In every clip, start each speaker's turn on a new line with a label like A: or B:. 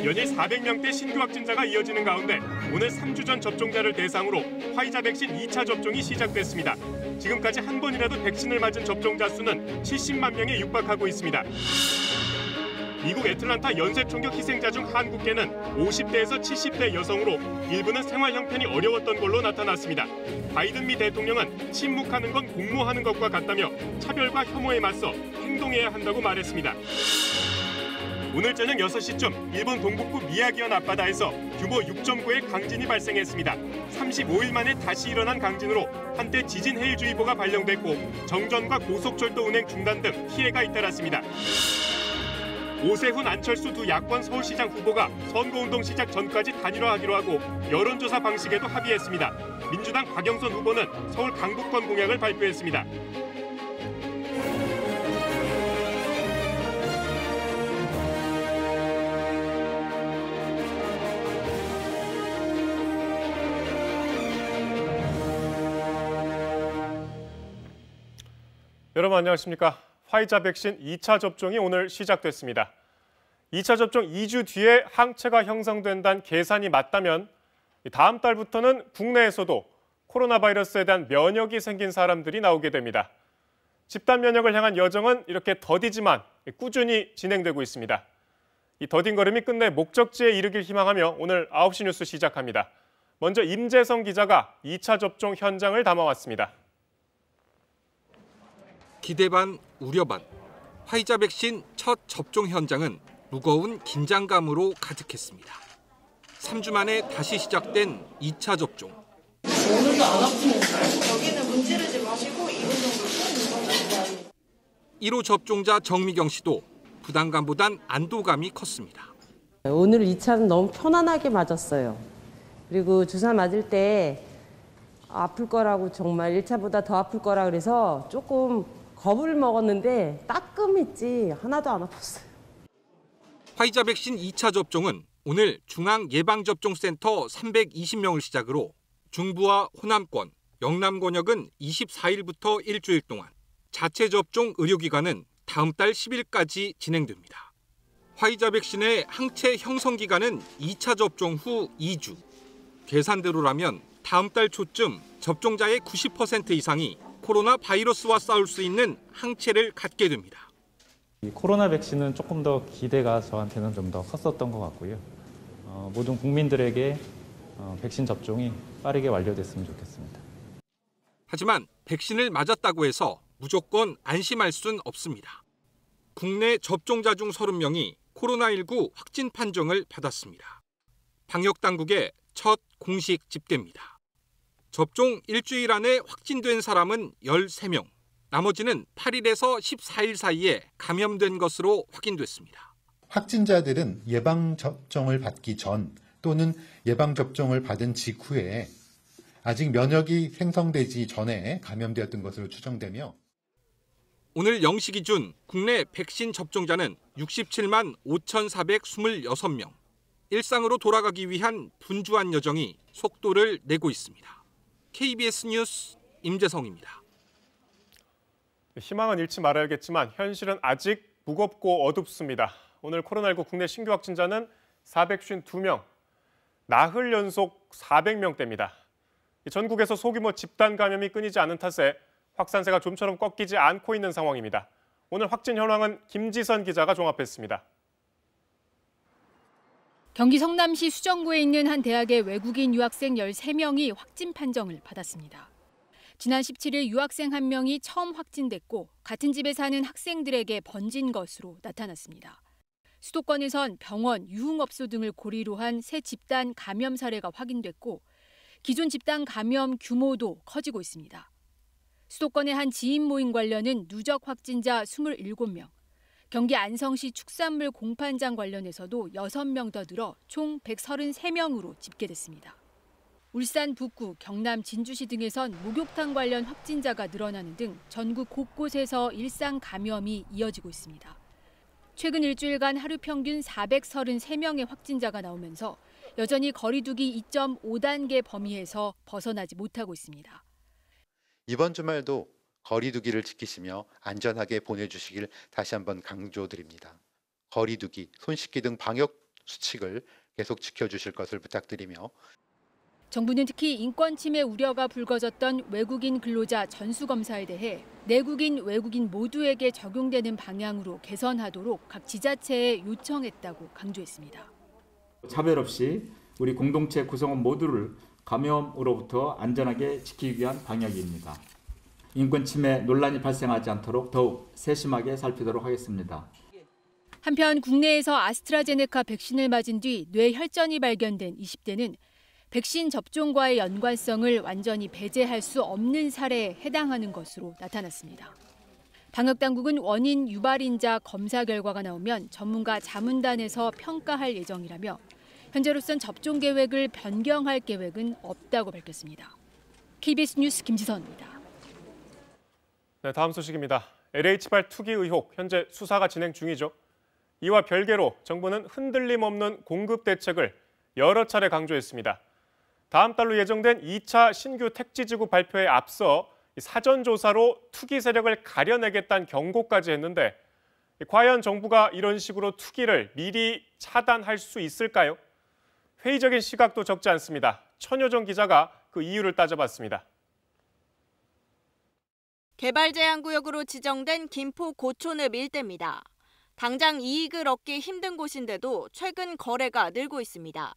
A: 연일 400명대 신규 확진자가 이어지는 가운데 오늘 3주 전 접종자를 대상으로 화이자 백신 2차 접종이 시작됐습니다. 지금까지 한 번이라도 백신을 맞은 접종자 수는 70만 명에 육박하고 있습니다. 미국 애틀란타 연쇄 총격 희생자 중 한국계는 50대에서 70대 여성으로 일부는 생활 형편이 어려웠던 걸로 나타났습니다. 바이든 미 대통령은 침묵하는 건 공모하는 것과 같다며 차별과 혐오에 맞서 행동해야 한다고 말했습니다. 오늘 저녁 6시쯤 일본 동북부 미야기현 앞바다에서 규모 6.9의 강진이 발생했습니다. 35일 만에 다시 일어난 강진으로 한때 지진 해일주의보가 발령됐고 정전과 고속철도 운행 중단 등 피해가 잇따랐습니다. 오세훈, 안철수 두 야권 서울시장 후보가 선거운동 시작 전까지 단일화하기로 하고 여론조사 방식에도 합의했습니다. 민주당 박영선 후보는 서울 강북권 공약을 발표했습니다.
B: 여러분 안녕하십니까? 화이자 백신 2차 접종이 오늘 시작됐습니다. 2차 접종 2주 뒤에 항체가 형성된다는 계산이 맞다면 다음 달부터는 국내에서도 코로나 바이러스에 대한 면역이 생긴 사람들이 나오게 됩니다. 집단 면역을 향한 여정은 이렇게 더디지만 꾸준히 진행되고 있습니다. 이 더딘 걸음이 끝내 목적지에 이르길 희망하며 오늘 9시 뉴스 시작합니다. 먼저 임재성 기자가 2차 접종 현장을 담아왔습니다.
C: 기대 반 우려 반. 화이자 백신 첫 접종 현장은 무거운 긴장감으로 가득했습니다. 3주 만에 다시 시작된 2차 접종.
D: 오늘도 안 아프니까 여기는 문지르지 마시고 2분 정도 쉬는
C: 1호 접종자 정미경 씨도 부담감보단 안도감이 컸습니다.
E: 오늘 2차는 너무 편안하게 맞았어요. 그리고 주사 맞을 때 아플 거라고 정말 1차보다 더 아플 거라 그래서 조금 겁을 먹었는데 따끔했지 하나도 안 아팠어요.
C: 화이자 백신 2차 접종은 오늘 중앙예방접종센터 320명을 시작으로 중부와 호남권, 영남 권역은 24일부터 일주일 동안, 자체 접종 의료기관은 다음 달 10일까지 진행됩니다. 화이자 백신의 항체 형성 기간은 2차 접종 후 2주. 계산대로라면 다음 달 초쯤 접종자의 90% 이상이 코로나 바이러스와 싸울 수 있는 항체를 갖게 됩니다.
F: 이 코로나 백신은 조금 더 기대가 저한테는 좀 더 컸었던 것 같고요. 모든 국민들에게 백신 접종이 빠르게 완료됐으면 좋겠습니다.
C: 하지만 백신을 맞았다고 해서 무조건 안심할 순 없습니다. 국내 접종자 중 30명이 코로나19 확진 판정을 받았습니다. 방역당국의 첫 공식 집계입니다. 접종 일주일 안에 확진된 사람은 13명, 나머지는 8일에서 14일 사이에 감염된 것으로 확인됐습니다.
G: 확진자들은 예방접종을 받기 전 또는 예방접종을 받은 직후에 아직 면역이 생성되지 전에 감염되었던 것으로 추정되며
C: 오늘 0시 기준 국내 백신 접종자는 67만 5,426명. 일상으로 돌아가기 위한 분주한 여정이 속도를 내고 있습니다. KBS 뉴스 임재성입니다.
B: 희망은 잃지 말아야겠지만 현실은 아직 무겁고 어둡습니다. 오늘 코로나19 국내 신규 확진자는 452명, 나흘 연속 400명대입니다. 전국에서 소규모 집단 감염이 끊이지 않은 탓에 확산세가 좀처럼 꺾이지 않고 있는 상황입니다. 오늘 확진 현황은 김지선 기자가 종합했습니다.
H: 경기 성남시 수정구에 있는 한 대학의 외국인 유학생 13명이 확진 판정을 받았습니다. 지난 17일 유학생 1명이 처음 확진됐고 같은 집에 사는 학생들에게 번진 것으로 나타났습니다. 수도권에선 병원, 유흥업소 등을 고리로 한 새 집단 감염 사례가 확인됐고 기존 집단 감염 규모도 커지고 있습니다. 수도권의 한 지인 모임 관련은 누적 확진자 27명, 경기 안성시 축산물 공판장 관련해서도 6명 더 늘어 총 133명으로 집계됐습니다. 울산 북구, 경남 진주시 등에선 목욕탕 관련 확진자가 늘어나는 등 전국 곳곳에서 일상 감염이 이어지고 있습니다. 최근 일주일간 하루 평균 433명의 확진자가 나오면서 여전히 거리 두기 2.5단계 범위에서 벗어나지 못하고 있습니다.
G: 이번 주말도 거리 두기를 지키시며 안전하게 보내주시길 다시 한번 강조드립니다. 거리 두기, 손 씻기 등 방역 수칙을 계속 지켜주실 것을 부탁드리며
H: 정부는 특히 인권 침해 우려가 불거졌던 외국인 근로자 전수검사에 대해 내국인, 외국인 모두에게 적용되는 방향으로 개선하도록 각 지자체에 요청했다고 강조했습니다.
I: 차별 없이 우리 공동체 구성원 모두를 감염으로부터 안전하게 지키기 위한 방역입니다. 인권 침해 논란이 발생하지 않도록 더욱 세심하게 살피도록 하겠습니다.
H: 한편 국내에서 아스트라제네카 백신을 맞은 뒤 뇌혈전이 발견된 20대는 백신 접종과의 연관성을 완전히 배제할 수 없는 사례에 해당하는 것으로 나타났습니다. 방역당국은 원인 유발인자 검사 결과가 나오면 전문가 자문단에서 평가할 예정이라며 현재로선 접종 계획을 변경할 계획은 없다고 밝혔습니다. KBS 뉴스 김지선입니다.
B: 네, 다음 소식입니다. LH-발 투기 의혹 현재 수사가 진행 중이죠. 이와 별개로 정부는 흔들림 없는 공급 대책을 여러 차례 강조했습니다. 다음 달로 예정된 2차 신규 택지지구 발표에 앞서 사전조사로 투기 세력을 가려내겠다는 경고까지 했는데 과연 정부가 이런 식으로 투기를 미리 차단할 수 있을까요? 회의적인 시각도 적지 않습니다. 천효정 기자가 그 이유를 따져봤습니다.
J: 개발제한구역으로 지정된 김포 고촌읍 일대입니다. 당장 이익을 얻기 힘든 곳인데도 최근 거래가 늘고 있습니다.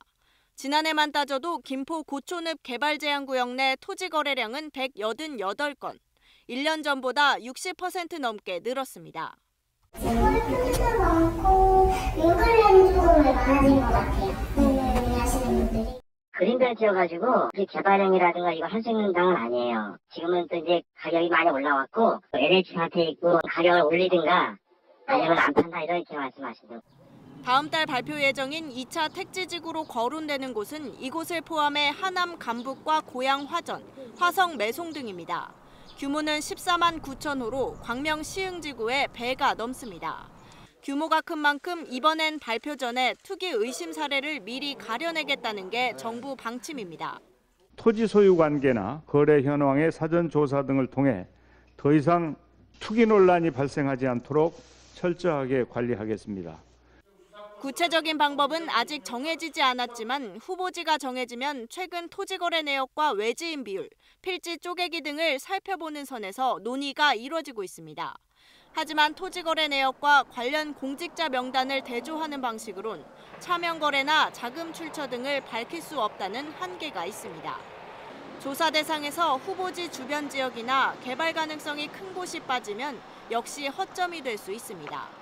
J: 지난해만 따져도 김포 고촌읍 개발제한구역 내 토지 거래량은 188건, 1년 전보다 60% 넘게 늘었습니다.
K: 투기도 많고 인플레는 조금 많아진 것 같아요. 하시는 분들이. 그린벨 지어가지고 개발형이라든가 이거 할 수 있는 땅은 아니에요. 지금은 또 이제 가격이 많이 올라왔고 LH 사태 있고 가격을 올리든가 아니면 안 판다 이렇게 말씀하시죠.
J: 다음 달 발표 예정인 2차 택지지구로 거론되는 곳은 이곳을 포함해 하남 감북과 고양 화전, 화성 매송 등입니다. 규모는 14만 9천 호로 광명 시흥지구의 배가 넘습니다. 규모가 큰 만큼 이번엔 발표 전에 투기 의심 사례를 미리 가려내겠다는 게 정부 방침입니다.
L: 토지 소유 관계나 거래 현황의 사전 조사 등을 통해 더 이상 투기 논란이 발생하지 않도록 철저하게 관리하겠습니다.
J: 구체적인 방법은 아직 정해지지 않았지만 후보지가 정해지면 최근 토지거래 내역과 외지인 비율, 필지 쪼개기 등을 살펴보는 선에서 논의가 이루어지고 있습니다. 하지만 토지거래 내역과 관련 공직자 명단을 대조하는 방식으론 차명 거래나 자금 출처 등을 밝힐 수 없다는 한계가 있습니다. 조사 대상에서 후보지 주변 지역이나 개발 가능성이 큰 곳이 빠지면 역시 허점이 될 수 있습니다.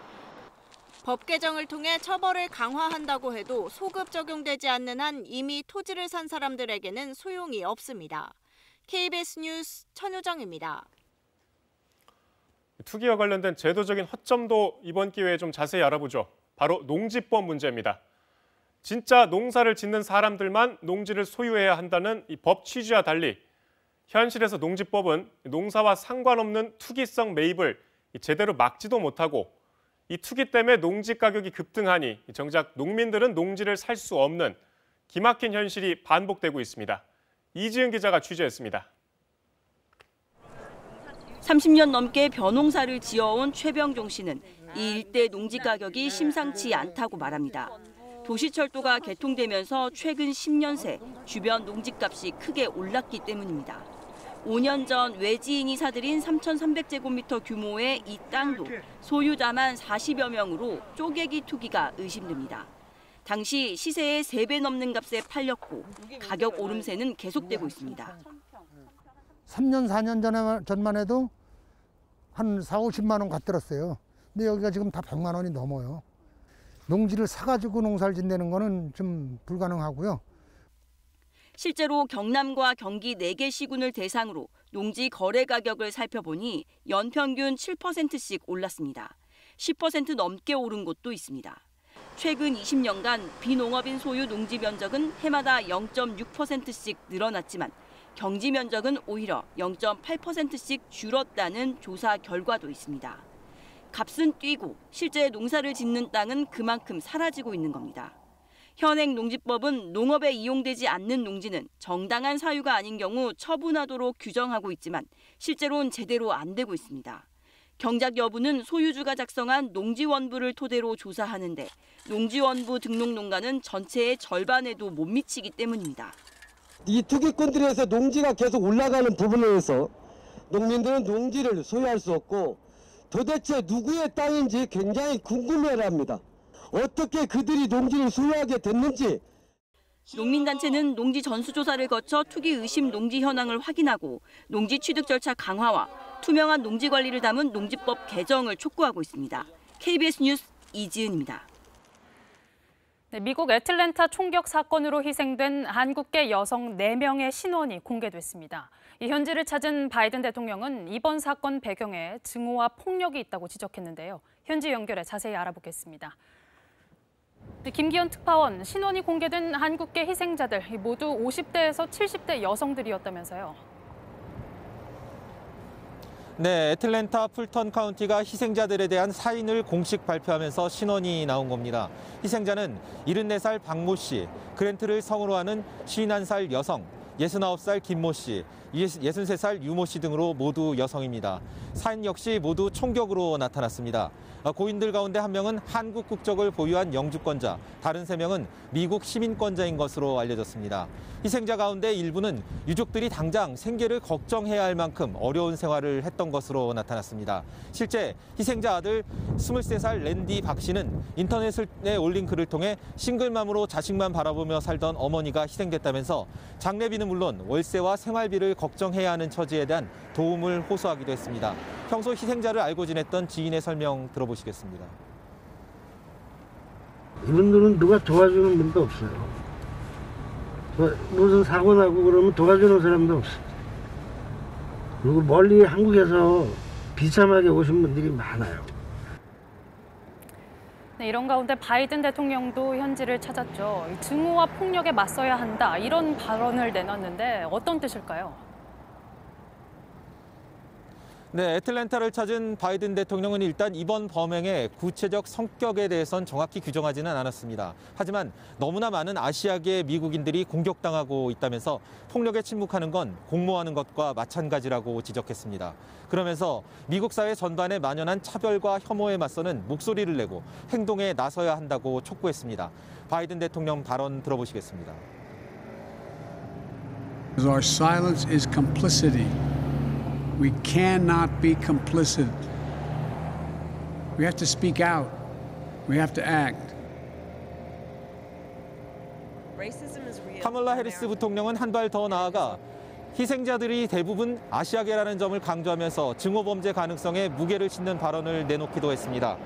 J: 법 개정을 통해 처벌을 강화한다고 해도 소급 적용되지 않는 한 이미 토지를 산 사람들에게는 소용이 없습니다. KBS 뉴스 천효정입니다.
B: 투기와 관련된 제도적인 허점도 이번 기회에 좀 자세히 알아보죠. 바로 농지법 문제입니다. 진짜 농사를 짓는 사람들만 농지를 소유해야 한다는 이 법 취지와 달리 현실에서 농지법은 농사와 상관없는 투기성 매입을 제대로 막지도 못하고 이 투기 때문에 농지 가격이 급등하니 정작 농민들은 농지를 살 수 없는 기막힌 현실이 반복되고 있습니다. 이지은 기자가 취재했습니다.
M: 30년 넘게 벼농사를 지어온 최병종 씨는 이 일대 농지 가격이 심상치 않다고 말합니다. 도시철도가 개통되면서 최근 10년 새 주변 농지값이 크게 올랐기 때문입니다. 5년 전 외지인이 사들인 3,300제곱미터 규모의 이 땅도 소유자만 40여 명으로 쪼개기 투기가 의심됩니다. 당시 시세의 3배 넘는 값에 팔렸고 가격 오름세는 계속되고 있습니다.
N: 3년, 4년 전만 해도 한 4, 50만 원 갖들었어요. 근데 여기가 지금 다 100만 원이 넘어요. 농지를 사가지고 농사를 짓는 거는 좀 불가능하고요.
M: 실제로 경남과 경기 4개 시군을 대상으로 농지 거래 가격을 살펴보니 연평균 7%씩 올랐습니다. 10% 넘게 오른 곳도 있습니다. 최근 20년간 비농업인 소유 농지 면적은 해마다 0.6%씩 늘어났지만 경지 면적은 오히려 0.8%씩 줄었다는 조사 결과도 있습니다. 값은 뛰고 실제 농사를 짓는 땅은 그만큼 사라지고 있는 겁니다. 현행 농지법은 농업에 이용되지 않는 농지는 정당한 사유가 아닌 경우 처분하도록 규정하고 있지만 실제로는 제대로 안 되고 있습니다. 경작 여부는 소유주가 작성한 농지원부를 토대로 조사하는데 농지원부 등록 농가는 전체의 절반에도 못 미치기 때문입니다.
O: 이 투기꾼들에서 농지가 계속 올라가는 부분에서 농민들은 농지를 소유할 수 없고 도대체 누구의 땅인지 굉장히 궁금해합니다. 어떻게 그들이 농지를 소유하게 됐는지.
M: 농민단체는 농지 전수조사를 거쳐 투기 의심 농지 현황을 확인하고 농지 취득 절차 강화와 투명한 농지 관리를 담은 농지법 개정을 촉구하고 있습니다. KBS 뉴스 이지은입니다.
P: 네, 미국 애틀랜타 총격 사건으로 희생된 한국계 여성 4명의 신원이 공개됐습니다. 이 현지를 찾은 바이든 대통령은 이번 사건 배경에 증오와 폭력이 있다고 지적했는데요. 현지 연결해 자세히 알아보겠습니다. 네, 김기현 특파원, 신원이 공개된 한국계 희생자들 모두 50대에서 70대 여성들이었다면서요.
Q: 네, 애틀랜타 풀턴 카운티가 희생자들에 대한 사인을 공식 발표하면서 신원이 나온 겁니다. 희생자는 74살 박모 씨, 그랜트를 성으로 하는 51살 여성, 69살 김모 씨, 63살 유모 씨 등으로 모두 여성입니다. 사인 역시 모두 총격으로 나타났습니다. 고인들 가운데 한 명은 한국 국적을 보유한 영주권자, 다른 3명은 미국 시민권자인 것으로 알려졌습니다. 희생자 가운데 일부는 유족들이 당장 생계를 걱정해야 할 만큼 어려운 생활을 했던 것으로 나타났습니다. 실제 희생자 아들 23살 랜디 박 씨는 인터넷에 올린 글을 통해 싱글맘으로 자식만 바라보며 살던 어머니가 희생됐다면서 장례비는 물론 월세와 생활비를 걱정해야 하는 처지에 대한 도움을 호소하기도 했습니다. 평소 희생자를 알고 지냈던 지인의 설명 들어보시겠습니다.
R: 이분들은 누가 도와주는 분도 없어요. 무슨 사고 나고 그러면 도와주는 사람도 없어요. 그리고 멀리 한국에서 비참하게 오신 분들이 많아요.
P: 네, 이런 가운데 바이든 대통령도 현지를 찾았죠. 증오와 폭력에 맞서야 한다, 이런 발언을 내놨는데 어떤 뜻일까요?
Q: 네, 애틀랜타를 찾은 바이든 대통령은 일단 이번 범행의 구체적 성격에 대해선 정확히 규정하지는 않았습니다. 하지만 너무나 많은 아시아계 미국인들이 공격당하고 있다면서 폭력에 침묵하는 건 공모하는 것과 마찬가지라고 지적했습니다. 그러면서 미국 사회 전반에 만연한 차별과 혐오에 맞서는 목소리를 내고 행동에 나서야 한다고 촉구했습니다. 바이든 대통령 발언 들어보시겠습니다.
S: Our silence is complicity. We cannot be complicit. We have to speak out. We have to act.
Q: 카멀라 해리스 부통령은 한 발 더 나아가 희생자들이 대부분 아시아계라는 점을 강조하면서 증오 범죄 가능성에 무게를 싣는 발언을 내놓기도 했습니다.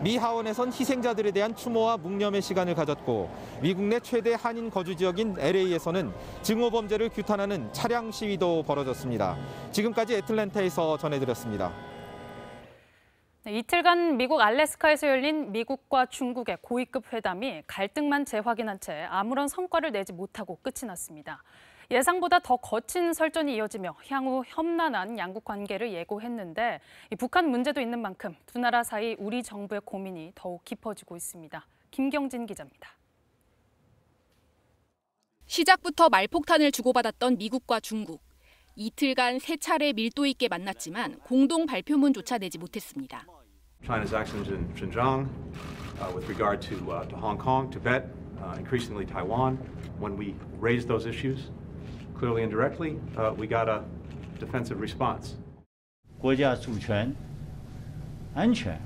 Q: 미 하원에선 희생자들에 대한 추모와 묵념의 시간을 가졌고 미국 내 최대 한인 거주 지역인 LA에서는 증오 범죄를 규탄하는 차량 시위도 벌어졌습니다. 지금까지 애틀랜타에서 전해드렸습니다.
P: 네, 이틀간 미국 알래스카에서 열린 미국과 중국의 고위급 회담이 갈등만 재확인한 채 아무런 성과를 내지 못하고 끝이 났습니다. 예상보다 더 거친 설전이 이어지며 향후 험난한 양국 관계를 예고했는데 북한 문제도 있는 만큼 두 나라 사이 우리 정부의 고민이 더욱 깊어지고 있습니다. 김경진 기자입니다.
H: 시작부터 말폭탄을 주고받았던 미국과 중국. 이틀간 3차례 밀도 있게 만났지만 공동 발표문조차 내지 못했습니다.
T: China's actions in Xinjiang, with regard to Hong Kong, Tibet, increasingly Taiwan, when we raised those issues, clearly and directly, we got a defensive response.
U: 国家主权、安全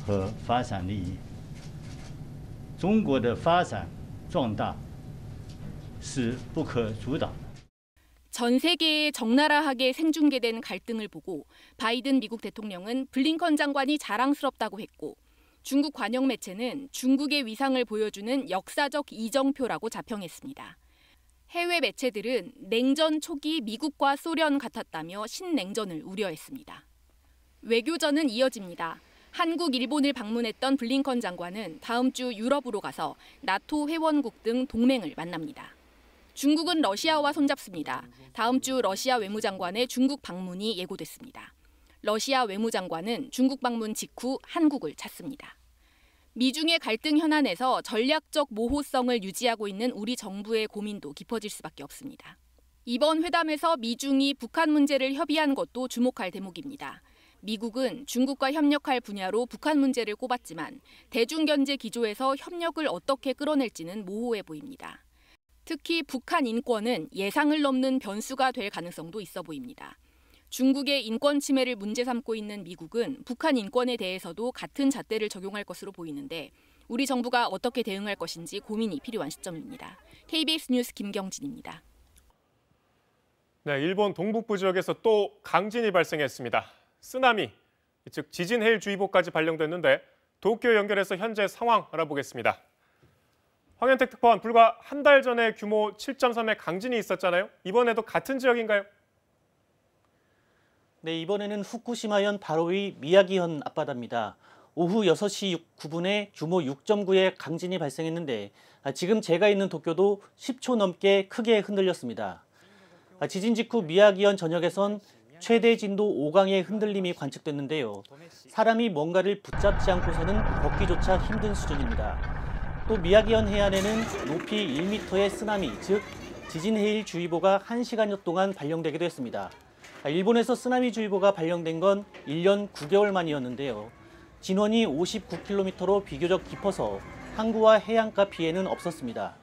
U: 和发展利益，中国的发展壮大是不可阻挡的。
H: 전 세계에 적나라하게 생중계된 갈등을 보고 바이든 미국 대통령은 블링컨 장관이 자랑스럽다고 했고 중국 관영 매체는 중국의 위상을 보여주는 역사적 이정표라고 자평했습니다. 해외 매체들은 냉전 초기 미국과 소련 같았다며 신냉전을 우려했습니다. 외교전은 이어집니다. 한국, 일본을 방문했던 블링컨 장관은 다음 주 유럽으로 가서 나토 회원국 등 동맹을 만납니다. 중국은 러시아와 손잡습니다. 다음 주 러시아 외무장관의 중국 방문이 예고됐습니다. 러시아 외무장관은 중국 방문 직후 한국을 찾습니다. 미중의 갈등 현안에서 전략적 모호성을 유지하고 있는 우리 정부의 고민도 깊어질 수밖에 없습니다. 이번 회담에서 미중이 북한 문제를 협의한 것도 주목할 대목입니다. 미국은 중국과 협력할 분야로 북한 문제를 꼽았지만 대중견제 기조에서 협력을 어떻게 끌어낼지는 모호해 보입니다. 특히 북한 인권은 예상을 넘는 변수가 될 가능성도 있어 보입니다. 중국의 인권 침해를 문제 삼고 있는 미국은 북한 인권에 대해서도 같은 잣대를 적용할 것으로 보이는데 우리 정부가 어떻게 대응할 것인지 고민이 필요한 시점입니다. KBS 뉴스 김경진입니다.
B: 네, 일본 동북부 지역에서 또 강진이 발생했습니다. 쓰나미, 즉 지진 해일 주의보까지 발령됐는데 도쿄 연결해서 현재 상황 알아보겠습니다. 황현택 특파원, 불과 한 달 전에 규모 7.3의 강진이 있었잖아요. 이번에도 같은 지역인가요?
A: 네, 이번에는 후쿠시마현 바로 위 미야기현 앞바다입니다. 오후 6시 9분에 규모 6.9의 강진이 발생했는데 지금 제가 있는 도쿄도 10초 넘게 크게 흔들렸습니다. 지진 직후 미야기현 전역에선 최대 진도 5강의 흔들림이 관측됐는데요. 사람이 뭔가를 붙잡지 않고서는 걷기조차 힘든 수준입니다. 또 미야기현 해안에는 높이 1m의 쓰나미, 즉 지진 해일 주의보가 1시간여 동안 발령되기도 했습니다. 일본에서 쓰나미 주의보가 발령된 건 1년 9개월 만이었는데요. 진원이 59km로 비교적 깊어서 항구와 해안가 피해는 없었습니다.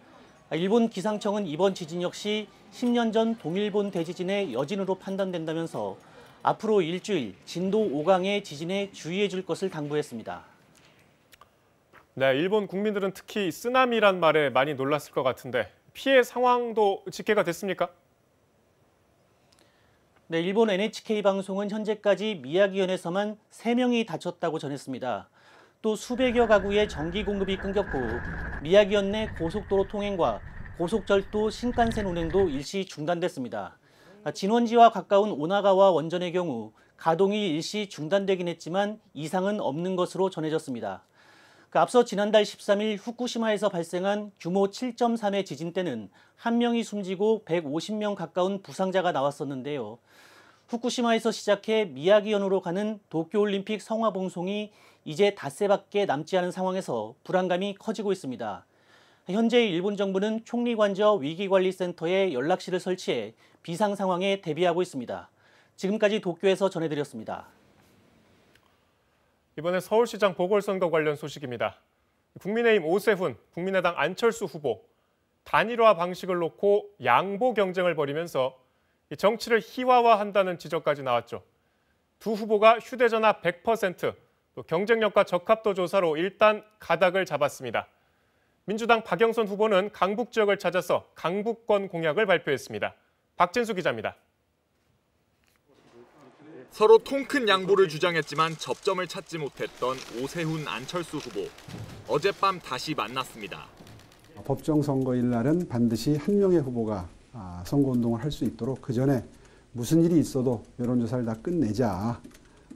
A: 일본 기상청은 이번 지진 역시 10년 전 동일본 대지진의 여진으로 판단된다면서 앞으로 일주일 진도 5강의 지진에 주의해 줄 것을 당부했습니다.
B: 네, 일본 국민들은 특히 쓰나미란 말에 많이 놀랐을 것 같은데 피해 상황도 집계가 됐습니까?
A: 네, 일본 NHK 방송은 현재까지 미야기현에서만 3명이 다쳤다고 전했습니다. 또 수백여 가구의 전기 공급이 끊겼고 미야기현 내 고속도로 통행과 고속철도 신칸센 운행도 일시 중단됐습니다. 진원지와 가까운 오나가와 원전의 경우 가동이 일시 중단되긴 했지만 이상은 없는 것으로 전해졌습니다. 앞서 지난달 13일 후쿠시마에서 발생한 규모 7.3의 지진 때는 1명이 숨지고 150명 가까운 부상자가 나왔었는데요. 후쿠시마에서 시작해 미야기현으로 가는 도쿄올림픽 성화봉송이 이제 닷새밖에 남지 않은 상황에서 불안감이 커지고 있습니다. 현재 일본 정부는 총리관저 위기관리센터에 연락실을 설치해 비상 상황에 대비하고 있습니다. 지금까지 도쿄에서 전해드렸습니다.
B: 이번에 서울시장 보궐선거 관련 소식입니다. 국민의힘 오세훈, 국민의당 안철수 후보, 단일화 방식을 놓고 양보 경쟁을 벌이면서 정치를 희화화한다는 지적까지 나왔죠. 두 후보가 휴대전화 100%, 또 경쟁력과 적합도 조사로 일단 가닥을 잡았습니다. 민주당 박영선 후보는 강북 지역을 찾아서 강북권 공약을 발표했습니다. 박진수 기자입니다.
V: 서로 통큰 양보를 주장했지만 접점을 찾지 못했던 오세훈, 안철수 후보. 어젯밤 다시 만났습니다.
W: 법정 선거일 날은 반드시 한 명의 후보가 선거운동을 할 수 있도록 그 전에 무슨 일이 있어도 여론조사를 다 끝내자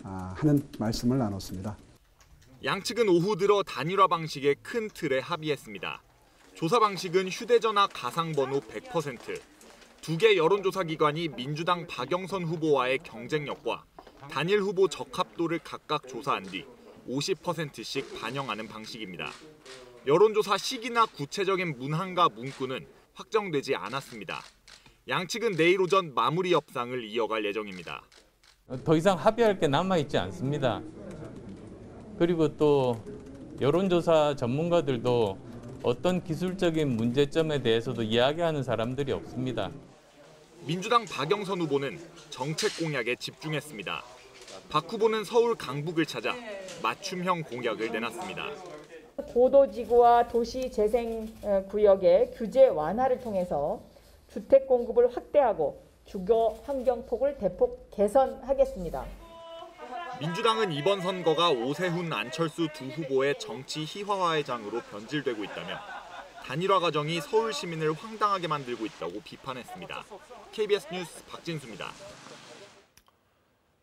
W: 하는 말씀을 나눴습니다.
V: 양측은 오후 들어 단일화 방식의 큰 틀에 합의했습니다. 조사 방식은 휴대전화 가상번호 100%, 두 개 여론조사 기관이 민주당 박영선 후보와의 경쟁력과 단일 후보 적합도를 각각 조사한 뒤 50%씩 반영하는 방식입니다. 여론조사 시기나 구체적인 문항과 문구는 확정되지 않았습니다. 양측은 내일 오전 마무리 협상을 이어갈 예정입니다.
X: 더 이상 합의할 게 남아있지 않습니다. 그리고 또 여론조사 전문가들도 어떤 기술적인 문제점에 대해서도 이야기하는 사람들이 없습니다.
V: 민주당 박영선 후보는 정책 공약에 집중했습니다. 박 후보는 서울 강북을 찾아 맞춤형 공약을 내놨습니다.
Y: 고도지구와 도시재생구역의 규제 완화를 통해서 주택 공급을 확대하고 주거 환경폭을 대폭 개선하겠습니다.
V: 민주당은 이번 선거가 오세훈, 안철수 두 후보의 정치 희화화의 장으로 변질되고 있다며 단일화 과정이 서울 시민을 황당하게 만들고 있다고 비판했습니다. KBS 뉴스 박진수입니다.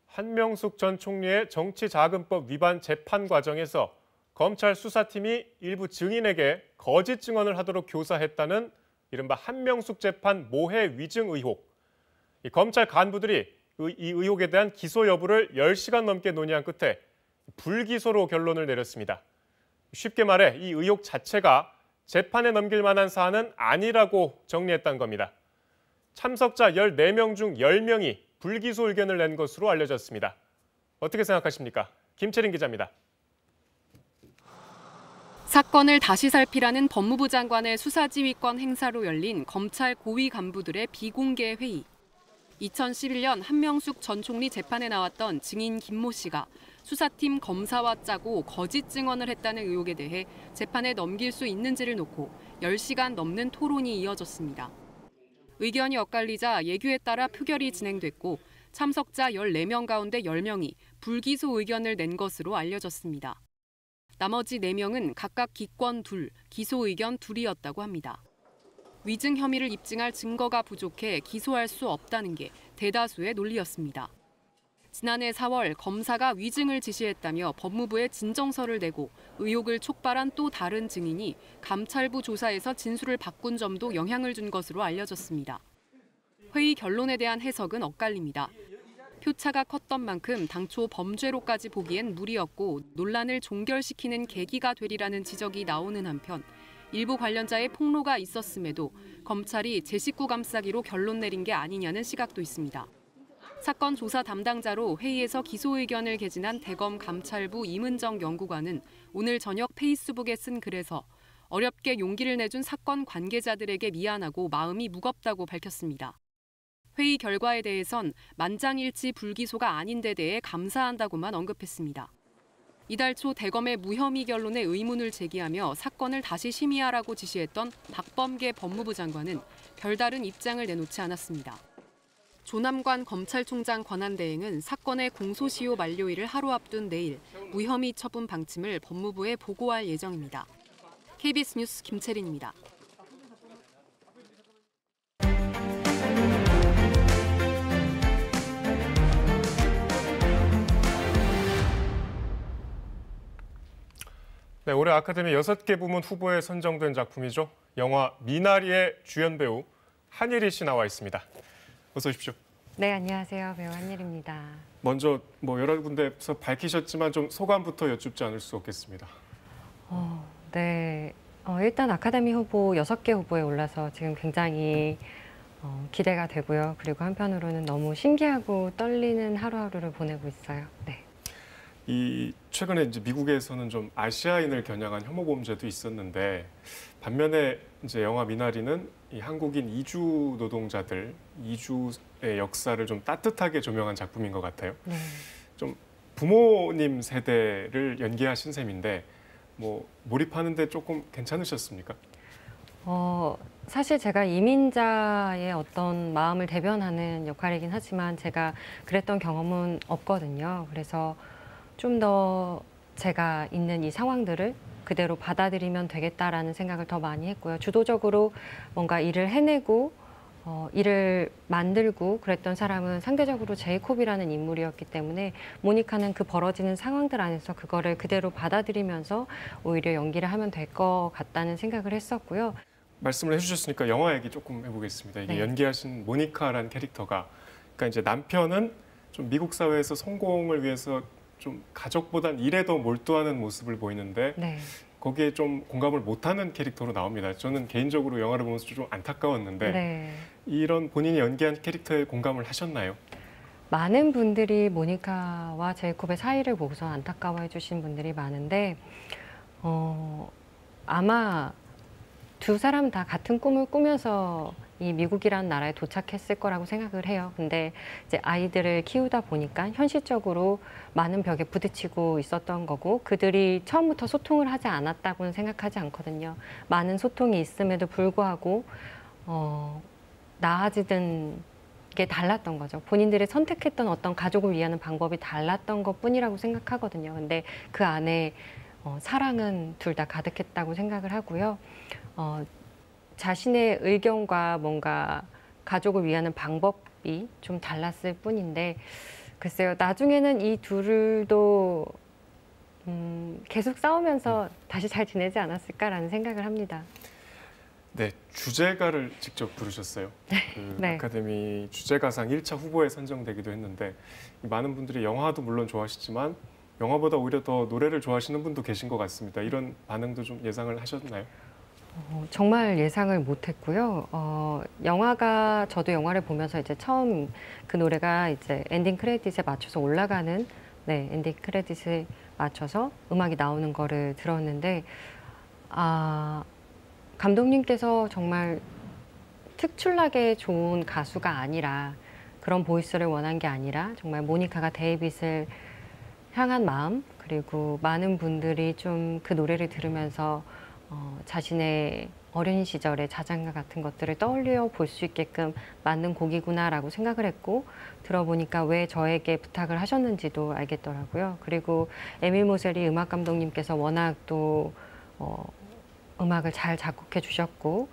B: 한명숙 전 총리의 정치자금법 위반 재판 과정에서 검찰 수사팀이 일부 증인에게 거짓 증언을 하도록 교사했다는 이른바 한명숙 재판 모해 위증 의혹. 검찰 간부들이 이 의혹에 대한 기소 여부를 10시간 넘게 논의한 끝에 불기소로 결론을 내렸습니다. 쉽게 말해 이 의혹 자체가 재판에 넘길 만한 사안은 아니라고 정리했다는 겁니다. 참석자 14명 중 10명이 불기소 의견을 낸 것으로 알려졌습니다. 어떻게 생각하십니까? 김채린 기자입니다.
C: 사건을 다시 살피라는 법무부 장관의 수사지휘권 행사로 열린 검찰 고위 간부들의 비공개 회의. 2011년 한명숙 전 총리 재판에 나왔던 증인 김모 씨가 수사팀 검사와 짜고 거짓 증언을 했다는 의혹에 대해 재판에 넘길 수 있는지를 놓고 10시간 넘는 토론이 이어졌습니다. 의견이 엇갈리자 예규에 따라 표결이 진행됐고 참석자 14명 가운데 10명이 불기소 의견을 낸 것으로 알려졌습니다. 나머지 4명은 각각 기권 2, 기소 의견 2이었다고 합니다. 위증 혐의를 입증할 증거가 부족해 기소할 수 없다는 게 대다수의 논리였습니다. 지난해 4월 검사가 위증을 지시했다며 법무부에 진정서를 내고 의혹을 촉발한 또 다른 증인이 감찰부 조사에서 진술을 바꾼 점도 영향을 준 것으로 알려졌습니다. 회의 결론에 대한 해석은 엇갈립니다. 표차가 컸던 만큼 당초 범죄로까지 보기엔 무리였고 논란을 종결시키는 계기가 되리라는 지적이 나오는 한편 일부 관련자의 폭로가 있었음에도 검찰이 제 식구 감싸기로 결론 내린 게 아니냐는 시각도 있습니다. 사건 조사 담당자로 회의에서 기소 의견을 개진한 대검 감찰부 이문정 연구관은 오늘 저녁 페이스북에 쓴 글에서 어렵게 용기를 내준 사건 관계자들에게 미안하고 마음이 무겁다고 밝혔습니다. 회의 결과에 대해선 만장일치 불기소가 아닌 데 대해 감사한다고만 언급했습니다. 이달 초 대검의 무혐의 결론에 의문을 제기하며 사건을 다시 심의하라고 지시했던 박범계 법무부 장관은 별다른 입장을 내놓지 않았습니다. 조남관 검찰총장 권한대행은 사건의 공소시효 만료일을 하루 앞둔 내일 무혐의 처분 방침을 법무부에 보고할 예정입니다. KBS 뉴스 김채린입니다.
B: 네, 올해 아카데미 6개 부문 후보에 선정된 작품이죠. 영화 미나리의 주연 배우 한예리 씨 나와 있습니다. 어서 오십시오.
D: 네, 안녕하세요. 배우 한예리입니다.
B: 먼저 여러 군데에서 밝히셨지만 좀 소감부터 여쭙지 않을 수 없겠습니다.
D: 네, 일단 아카데미 후보 6개 후보에 올라서 지금 굉장히 기대가 되고요. 그리고 한편으로는 너무 신기하고 떨리는 하루하루를 보내고 있어요. 네.
B: 최근에 이제 미국에서는 좀 아시아인을 겨냥한 혐오 범죄도 있었는데 반면에 이제 영화 미나리는 이 한국인 이주 노동자들 이주의 역사를 좀 따뜻하게 조명한 작품인 것 같아요.
D: 네.
B: 좀 부모님 세대를 연기하신 셈인데 몰입하는데 조금 괜찮으셨습니까?
D: 사실 제가 이민자의 어떤 마음을 대변하는 역할이긴 하지만 제가 그랬던 경험은 없거든요. 그래서 좀 더 제가 있는 이 상황들을 그대로 받아들이면 되겠다라는 생각을 더 많이 했고요. 주도적으로 뭔가 일을 해내고 일을 만들고 그랬던 사람은 상대적으로 제이콥이라는 인물이었기 때문에 모니카는 그 벌어지는 상황들 안에서 그거를 그대로 받아들이면서 오히려 연기를 하면 될 것 같다는 생각을 했었고요.
B: 말씀을 해주셨으니까 영화 얘기 조금 해보겠습니다. 이게
D: 네.
B: 연기하신 모니카라는 캐릭터가 그러니까 이제 남편은 좀 미국 사회에서 성공을 위해서 좀 가족보단 일에 더 몰두하는 모습을 보이는데
D: 네.
B: 거기에 좀 공감을 못하는 캐릭터로 나옵니다. 저는 개인적으로 영화를 보면서 좀 안타까웠는데
D: 네.
B: 이런 본인이 연기한 캐릭터에 공감을 하셨나요?
D: 많은 분들이 모니카와 제이콥의 사이를 보고서 안타까워해 주신 분들이 많은데 아마 두 사람 다 같은 꿈을 꾸면서 이 미국이라는 나라에 도착했을 거라고 생각을 해요. 근데 이제 아이들을 키우다 보니까 현실적으로 많은 벽에 부딪히고 있었던 거고 그들이 처음부터 소통을 하지 않았다고는 생각하지 않거든요. 많은 소통이 있음에도 불구하고 나아지던 게 달랐던 거죠. 본인들이 선택했던 어떤 가족을 위하는 방법이 달랐던 것뿐이라고 생각하거든요. 근데 그 안에 사랑은 둘 다 가득했다고 생각을 하고요. 자신의 의견과 뭔가 가족을 위하는 방법이 좀 달랐을 뿐인데 글쎄요. 나중에는 이 둘도 계속 싸우면서 다시 잘 지내지 않았을까라는 생각을 합니다.
B: 네, 주제가를 직접 부르셨어요.
D: 네.
B: 아카데미 주제가상 1차 후보에 선정되기도 했는데 많은 분들이 영화도 물론 좋아하시지만 영화보다 오히려 더 노래를 좋아하시는 분도 계신 것 같습니다. 이런 반응도 좀 예상을 하셨나요?
D: 정말 예상을 못했고요. 저도 영화를 보면서 이제 처음 그 노래가 이제 엔딩 크레딧에 맞춰서 올라가는 네, 엔딩 크레딧에 맞춰서 음악이 나오는 거를 들었는데 감독님께서 정말 특출나게 좋은 가수가 아니라 그런 보이스를 원한 게 아니라 정말 모니카가 데이빗을 향한 마음 그리고 많은 분들이 좀 그 노래를 들으면서 자신의 어린 시절의 자장가 같은 것들을 떠올려 볼 수 있게끔 만든 곡이구나라고 생각을 했고 들어보니까 왜 저에게 부탁을 하셨는지도 알겠더라고요. 그리고 에밀 모셀이 음악 감독님께서 워낙 또 음악을 잘 작곡해 주셨고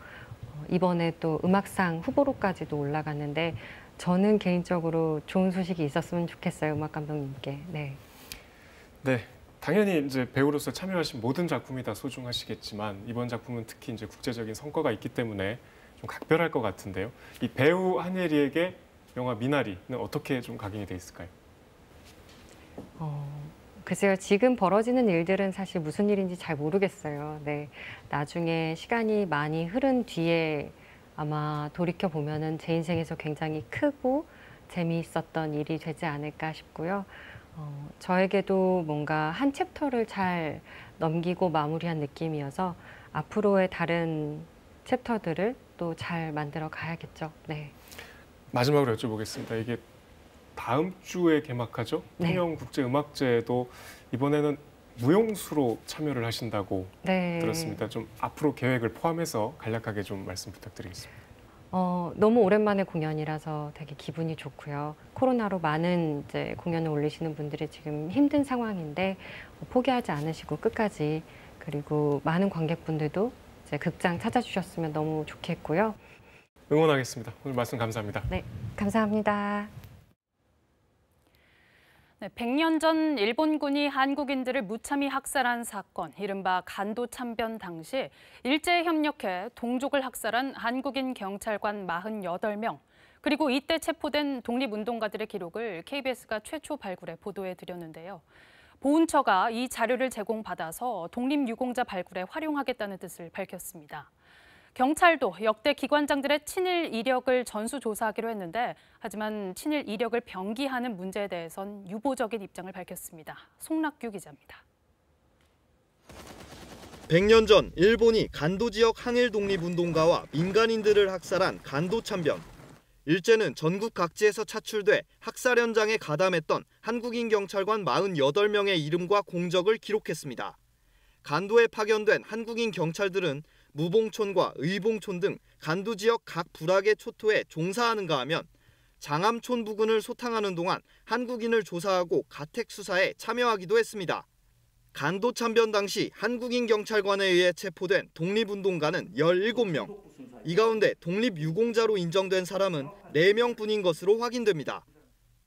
D: 이번에 또 음악상 후보로까지도 올라갔는데 저는 개인적으로 좋은 소식이 있었으면 좋겠어요. 음악 감독님께. 네.
B: 네. 당연히 이제 배우로서 참여하신 모든 작품이 다 소중하시겠지만 이번 작품은 특히 이제 국제적인 성과가 있기 때문에 좀 각별할 것 같은데요. 이 배우 한예리에게 영화 미나리는 어떻게 좀 각인이 돼 있을까요?
D: 글쎄요. 지금 벌어지는 일들은 사실 무슨 일인지 잘 모르겠어요. 네. 나중에 시간이 많이 흐른 뒤에 아마 돌이켜 보면은 제 인생에서 굉장히 크고 재미있었던 일이 되지 않을까 싶고요. 저에게도 뭔가 한 챕터를 잘 넘기고 마무리한 느낌이어서 앞으로의 다른 챕터들을 또 잘 만들어 가야겠죠. 네.
B: 마지막으로 여쭤보겠습니다. 이게 다음 주에 개막하죠?
D: 네.
B: 통영국제음악제도 이번에는 무용수로 참여를 하신다고
D: 네.
B: 들었습니다. 좀 앞으로 계획을 포함해서 간략하게 좀 말씀 부탁드리겠습니다.
D: 너무 오랜만에 공연이라서 되게 기분이 좋고요. 코로나로 많은 이제 공연을 올리시는 분들이 지금 힘든 상황인데 포기하지 않으시고 끝까지 그리고 많은 관객분들도 이제 극장 찾아주셨으면 너무 좋겠고요.
B: 응원하겠습니다. 오늘 말씀 감사합니다.
D: 네, 감사합니다.
P: 네, 100년 전 일본군이 한국인들을 무참히 학살한 사건, 이른바 간도 참변 당시 일제에 협력해 동족을 학살한 한국인 경찰관 48명, 그리고 이때 체포된 독립운동가들의 기록을 KBS가 최초 발굴해 보도해드렸는데요. 보훈처가 이 자료를 제공받아서 독립유공자 발굴에 활용하겠다는 뜻을 밝혔습니다. 경찰도 역대 기관장들의 친일 이력을 전수조사하기로 했는데 하지만 친일 이력을 병기하는 문제에 대해선 유보적인 입장을 밝혔습니다. 송락규 기자입니다.
E: 100년 전 일본이 간도 지역 항일 독립운동가와 민간인들을 학살한 간도 참변. 일제는 전국 각지에서 차출돼 학살 현장에 가담했던 한국인 경찰관 48명의 이름과 공적을 기록했습니다. 간도에 파견된 한국인 경찰들은 무봉촌과 의봉촌 등 간도 지역 각 부락의 초토에 종사하는가 하면 장암촌 부근을 소탕하는 동안 한국인을 조사하고 가택 수사에 참여하기도 했습니다. 간도 참변 당시 한국인 경찰관에 의해 체포된 독립운동가는 17명. 이 가운데 독립유공자로 인정된 사람은 4명뿐인 것으로 확인됩니다.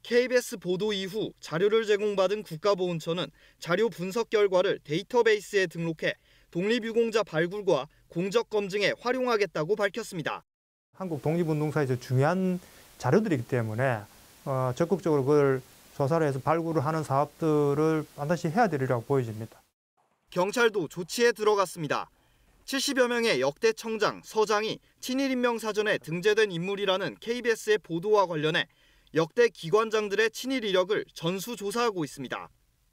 E: KBS 보도 이후 자료를 제공받은 국가보훈처는 자료 분석 결과를 데이터베이스에 등록해 독립유공자 발굴과 공적 검증에 활용하겠다고 밝혔습니다.
F: 한국 독립운동사에서 중요한 자료들이기 때문에 적극적으로 그걸 조사를 해서 발굴을 하는 사업들을 반드시 해야 되리라고 보여집니다.
E: 경찰도 조치에 들어갔습니다. 70여 명의 역대 청장, 서장이 친일인명사전에 등재된 인물이라는 KBS의 보도와 관련해 역대 기관장들의 친일 이력을 전수조사하고 있습니다.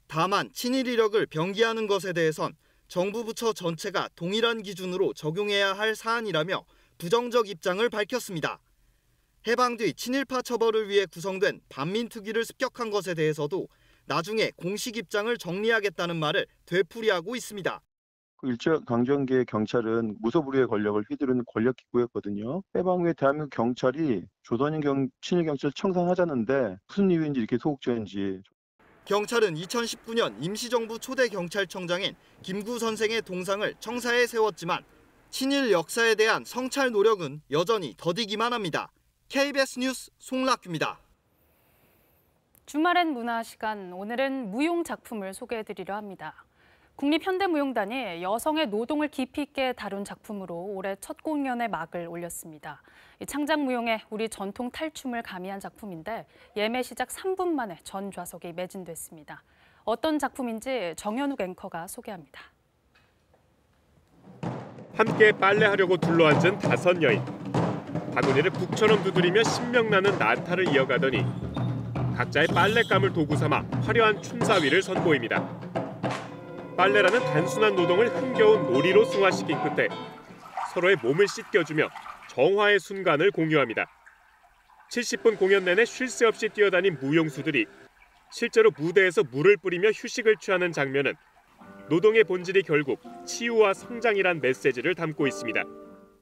E: 다만 친일 이력을 병기하는 것에 대해선 정부 부처 전체가 동일한 기준으로 적용해야 할 사안이라며 부정적 입장을 밝혔습니다. 해방 뒤 친일파 처벌을 위해 구성된 반민특위를 습격한 것에 대해서도 나중에 공식 입장을 정리하겠다는 말을 되풀이하고 있습니다.
G: 일제강점기의 경찰은 무소불위의 권력을 휘두르는 권력기구였거든요. 해방 후에 대한민국 경찰이 조선인 친일 경찰을 청산하자는데 무슨 이유인지 이렇게 소극적인지.
E: 경찰은 2019년 임시정부 초대 경찰청장인 김구 선생의 동상을 청사에 세웠지만 친일 역사에 대한 성찰 노력은 여전히 더디기만 합니다. KBS 뉴스 송락규입니다.
P: 주말엔 문화시간, 오늘은 무용 작품을 소개해드리려 합니다. 국립현대무용단이 여성의 노동을 깊이 있게 다룬 작품으로 올해 첫 공연에 막을 올렸습니다. 창작무용의 우리 전통 탈춤을 가미한 작품인데 예매 시작 3분 만에 전 좌석이 매진됐습니다. 어떤 작품인지 정현욱 앵커가 소개합니다.
B: 함께 빨래하려고 둘러앉은 5 여인. 바구니를 북처럼 두드리며 신명나는 난타를 이어가더니 각자의 빨랫감을 도구 삼아 화려한 춤사위를 선보입니다. 빨래라는 단순한 노동을 흥겨운 놀이로 승화시킨 끝에 서로의 몸을 씻겨주며 정화의 순간을 공유합니다. 70분 공연 내내 쉴 새 없이 뛰어다닌 무용수들이 실제로 무대에서 물을 뿌리며 휴식을 취하는 장면은 노동의 본질이 결국 치유와 성장이란 메시지를 담고 있습니다.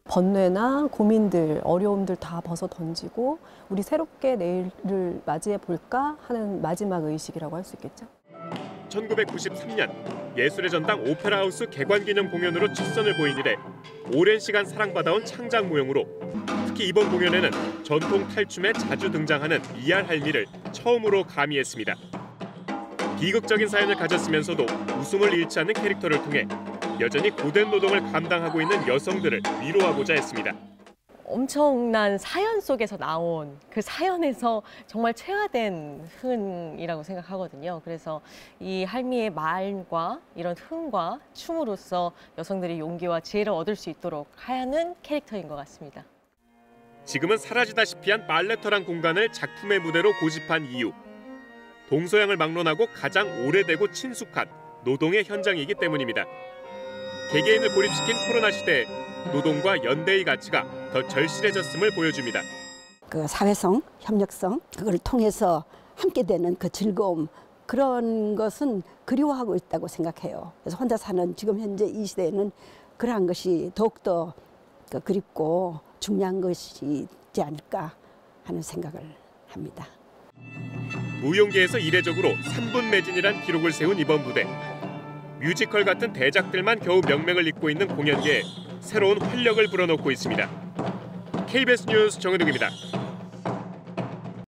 I: 번뇌나 고민들, 어려움들 다 벗어 던지고 우리 새롭게 내일을 맞이해 볼까 하는 마지막 의식이라고 할 수 있겠죠.
B: 1993년 예술의 전당 오페라하우스 개관기념 공연으로 첫 선을 보인 이래 오랜 시간 사랑받아온 창작 무용으로 특히 이번 공연에는 전통 탈춤에 자주 등장하는 이할 할미를 처음으로 가미했습니다. 비극적인 사연을 가졌으면서도 웃음을 잃지 않는 캐릭터를 통해 여전히 고된 노동을 감당하고 있는 여성들을 위로하고자 했습니다.
J: 엄청난 사연 속에서 나온 그 사연에서 정말 체화된 흥이라고 생각하거든요. 그래서 이 할미의 말과 이런 흥과 춤으로써 여성들이 용기와 지혜를 얻을 수 있도록 하는 캐릭터인 것 같습니다.
B: 지금은 사라지다시피 한 빨래터란 공간을 작품의 무대로 고집한 이유. 동서양을 막론하고 가장 오래되고 친숙한 노동의 현장이기 때문입니다. 개개인을 고립시킨 코로나 시대에 노동과 연대의 가치가 더 절실해졌음을 보여줍니다.
K: 그 사회성, 협력성, 그걸 통해서 함께 되는 그 즐거움, 그런 것은 그리워하고 있다고 생각해요. 그래서 혼자 사는 지금 현재 이 시대에는 그러한 것이 더욱더 그립고 중요한 것이지 않을까 하는 생각을 합니다.
B: 무용계에서 이례적으로 3분 매진이란 기록을 세운 이번 무대. 뮤지컬 같은 대작들만 겨우 명맥을 잇고 있는 공연계에 새로운 활력을 불어넣고 있습니다. KBS 뉴스 정현욱입니다.